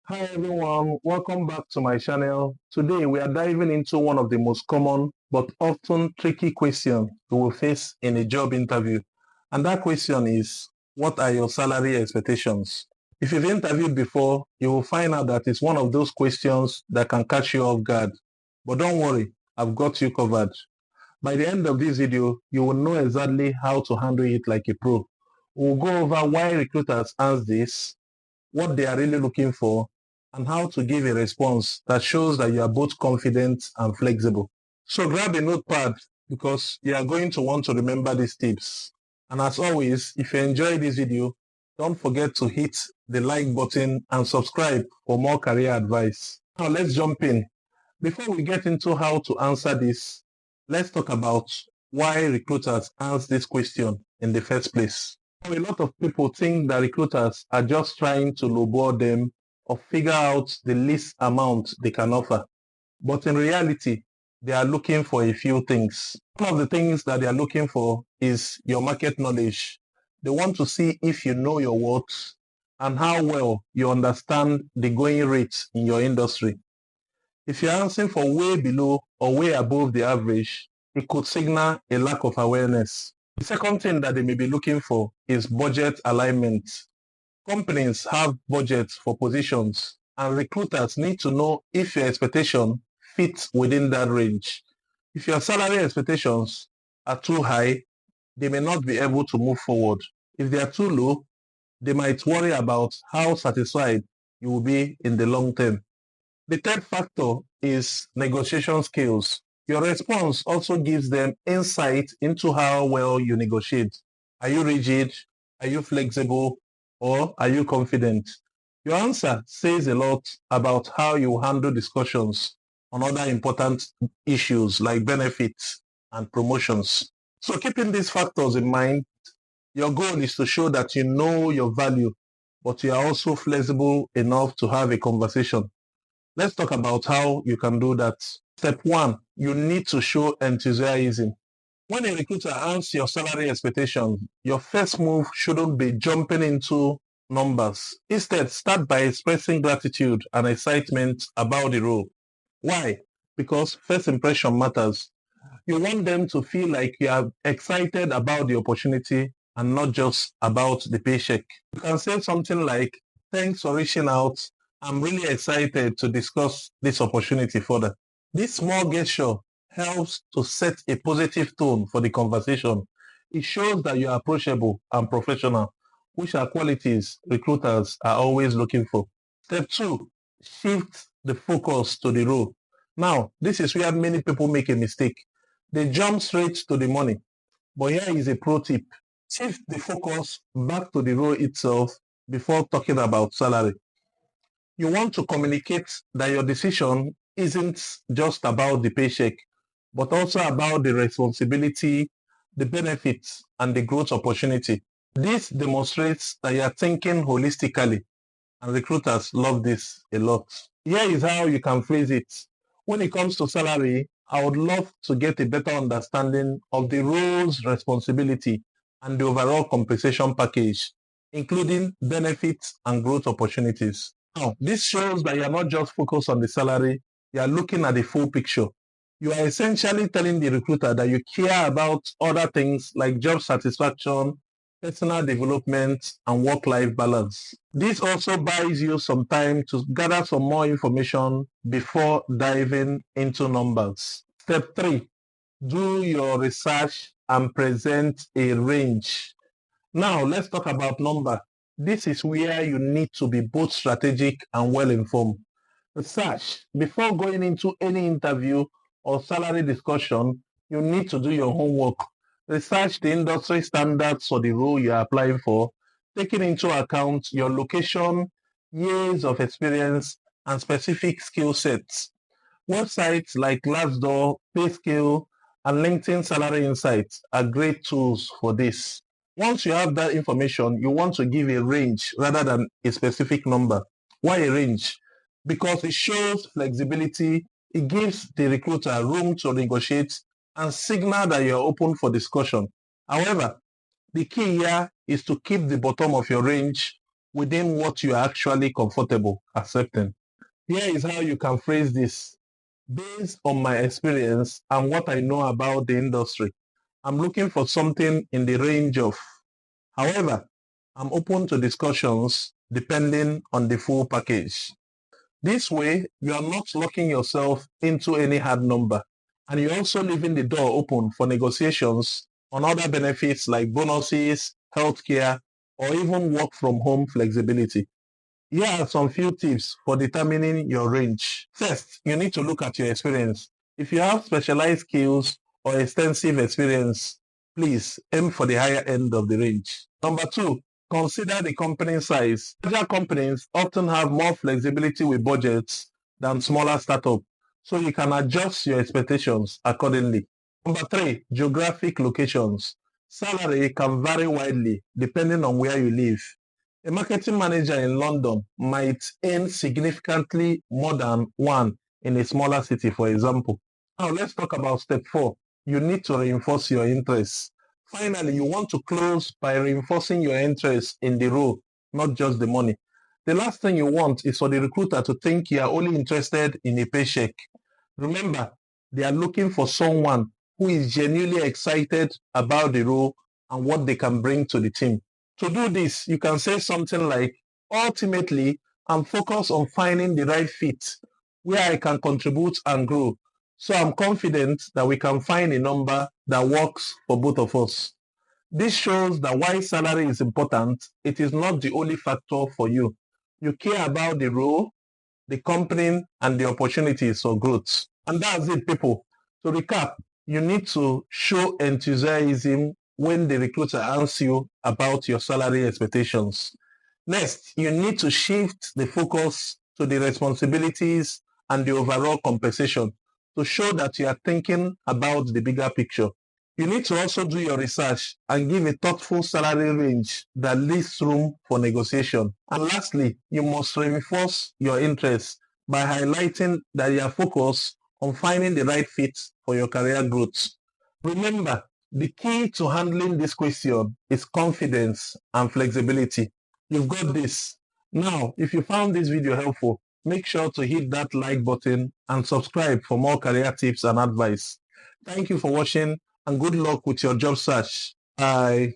Hi everyone, welcome back to my channel. Today we are diving into one of the most common but often tricky questions you will face in a job interview. And that question is, what are your salary expectations? If you've interviewed before, you will find out that it's one of those questions that can catch you off guard. But don't worry, I've got you covered. By the end of this video, you will know exactly how to handle it like a pro. We'll go over why recruiters ask this, what they are really looking for, and how to give a response that shows that you are both confident and flexible. So grab a notepad because you are going to want to remember these tips. And as always, if you enjoy this video, don't forget to hit the like button and subscribe for more career advice. Now let's jump in. Before we get into how to answer this, let's talk about why recruiters ask this question in the first place. A lot of people think that recruiters are just trying to lowball them or figure out the least amount they can offer. But in reality, they are looking for a few things. One of the things that they are looking for is your market knowledge. They want to see if you know your worth and how well you understand the going rates in your industry. If you're answering for way below or way above the average, it could signal a lack of awareness. The second thing that they may be looking for is budget alignment. Companies have budgets for positions, and recruiters need to know if your expectation fits within that range. If your salary expectations are too high, they may not be able to move forward. If they are too low, they might worry about how satisfied you will be in the long term. The third factor is negotiation skills. Your response also gives them insight into how well you negotiate. Are you rigid? Are you flexible? Or are you confident? Your answer says a lot about how you handle discussions on other important issues like benefits and promotions. So, keeping these factors in mind, your goal is to show that you know your value, but you are also flexible enough to have a conversation. Let's talk about how you can do that. Step one, you need to show enthusiasm. When a recruiter asks your salary expectations, your first move shouldn't be jumping into numbers. Instead, start by expressing gratitude and excitement about the role. Why? Because first impression matters. You want them to feel like you are excited about the opportunity and not just about the paycheck. You can say something like, thanks for reaching out. I'm really excited to discuss this opportunity further. This small gesture helps to set a positive tone for the conversation. It shows that you are approachable and professional, which are qualities recruiters are always looking for. Step two, shift the focus to the role. Now, this is where many people make a mistake. They jump straight to the money. But here is a pro tip. Shift the focus back to the role itself before talking about salary. You want to communicate that your decision isn't just about the paycheck, but also about the responsibility, the benefits, and the growth opportunity. This demonstrates that you are thinking holistically, and recruiters love this a lot. Here is how you can phrase it. When it comes to salary, I would love to get a better understanding of the roles, responsibility, and the overall compensation package, including benefits and growth opportunities. Now, this shows that you are not just focused on the salary, you are looking at the full picture. You are essentially telling the recruiter that you care about other things like job satisfaction, personal development, and work-life balance. This also buys you some time to gather some more information before diving into numbers. Step three, do your research and present a range. Now, let's talk about number. This is where you need to be both strategic and well-informed. Research. Before going into any interview or salary discussion, you need to do your homework. Research the industry standards for the role you are applying for, taking into account your location, years of experience, and specific skill sets. Websites like Glassdoor, PayScale, and LinkedIn Salary Insights are great tools for this. Once you have that information, you want to give a range rather than a specific number. Why a range? Because it shows flexibility, it gives the recruiter room to negotiate and signal that you're open for discussion. However, the key here is to keep the bottom of your range within what you are actually comfortable accepting. Here is how you can phrase this. Based on my experience and what I know about the industry, I'm looking for something in the range of. However, I'm open to discussions depending on the full package. This way, you are not locking yourself into any hard number, and you're also leaving the door open for negotiations on other benefits like bonuses, healthcare, or even work from home flexibility. Here are some few tips for determining your range. First, you need to look at your experience. If you have specialized skills or extensive experience, please aim for the higher end of the range. Number two, consider the company size. Larger companies often have more flexibility with budgets than smaller startups, so you can adjust your expectations accordingly. Number three, geographic locations. Salary can vary widely depending on where you live. A marketing manager in London might earn significantly more than one in a smaller city, for example. Now, let's talk about step four. You need to reinforce your interests. Finally, you want to close by reinforcing your interest in the role, not just the money. The last thing you want is for the recruiter to think you are only interested in a paycheck. Remember, they are looking for someone who is genuinely excited about the role and what they can bring to the team. To do this, you can say something like, ultimately, I'm focused on finding the right fit where I can contribute and grow. So I'm confident that we can find a number that works for both of us. This shows that while salary is important, it is not the only factor for you. You care about the role, the company, and the opportunities for growth. And that's it, people. To recap, you need to show enthusiasm when the recruiter asks you about your salary expectations. Next, you need to shift the focus to the responsibilities and the overall compensation to show that you are thinking about the bigger picture. You need to also do your research and give a thoughtful salary range that leaves room for negotiation. And lastly, you must reinforce your interest by highlighting that you are focused on finding the right fit for your career growth. Remember, the key to handling this question is confidence and flexibility. You've got this. Now, if you found this video helpful, make sure to hit that like button and subscribe for more career tips and advice. Thank you for watching and good luck with your job search. Bye.